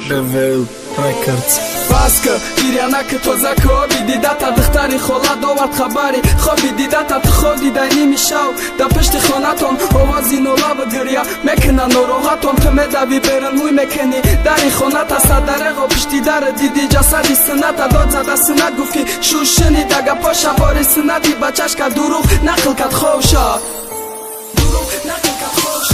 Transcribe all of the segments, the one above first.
Reveal Records. Баска ирянаки тоза коби дидата духтари хола довард хабари хоби дидата ту ходи дайни мишав да пешти хонатон овази нолава гиря мекна нороҳатон ту медави берун муй мекени дари хоната садарего пишти дар диди ҷасади сината дод зада синат гуфти шушини дага поша бори синати бачашка дуруғ нақл кад ховша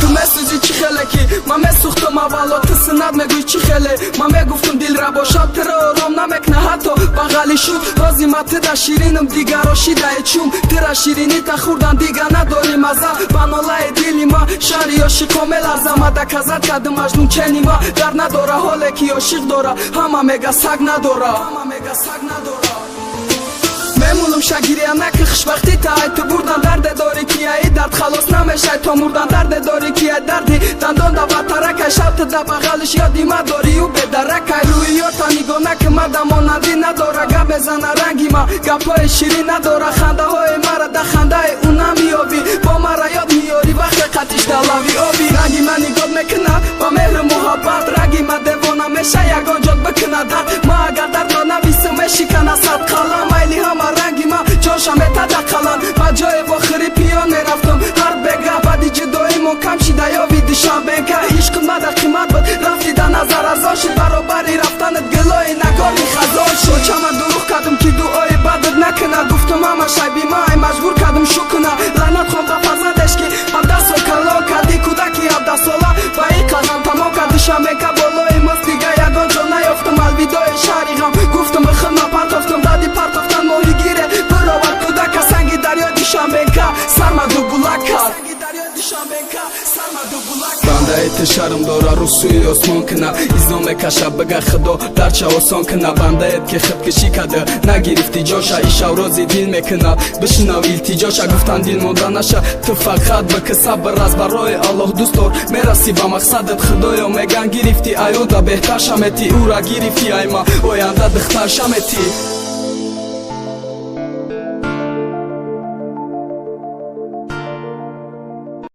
ту месӯзи чӣ хеле ки ман месӯхтум аввало ту синат мегӯй чӣ хеле ман мегуфтум дилра бошад тиро ором намекна ҳатто бағали шуд розима тида ширинум дигаро шидаe чум тира ширинита хурдан дига надори маза банолаи дили ма шаҳри ошиқо меларзама да казат кади маҷнун чени ма дар надора ҳоле ки ошиқ дора ҳама мега саг надора мемунум шагириянаки хушбахти таай ту бурдан дарде дори кияи дард халос намешай то мурдан дарде дори кияй дарди дандон да батаракай шабти да бағалиш ёди ма дори ю бедаракай рӯи ёрта нигонаки мада монанди надора гап мезана ранги ма гапҳои ширин надора хандаҳои мара да хандаи ӯ намиёбӣ бо мара ёд миёри вақте қатиш да лави оби ранги ма нигот мекунад ба меҳру муҳаббат ранги ма девона меша ягон ҷод бикунад дард ма агар дардро нависам мешикана сад қалам майли ҳама ранги ма ҷоша метада қалан ба ҷои вохири пиён мерафтум ҳар бега баъди ҷудоимо кам шида ёби душанбенка ишқ мада қимат буд рафти да назар арзон шуд баробари рафтанат гилои нагони хазон шуд чама дуруғ кардум ки дуои бадуд накунад гуфтум ҳама шайби май маҷбур кардум шукуна лаънат хон ба фарзандеш ки 17 сол калон карди кӯдаки 17 сола ба ин қадам тамом кард душанбенка болои мост дига ягон ҷо наёфтум алвидои шаҳри ғам гуфтум бихидмат партофтум баъди партофтан моҳигире бировард кӯдака санги дарёи душанбенка сармаду булак кард банда эти шарм дора русуи осмон кина изно мекаша бага худо дарча осон кина бандаэт ки худкишӣ карда нагирифти ҷоша ишав рози дил мекунад бишинав илтиҷоша гуфтан дил монда наша ту фақат бики сабр аз барои аллоҳ дӯст дор мерасӣ ба мақсадат худоё меган гирифти айода беҳтар шаметӣ ӯра гирифти айма оянда духтар шаметӣ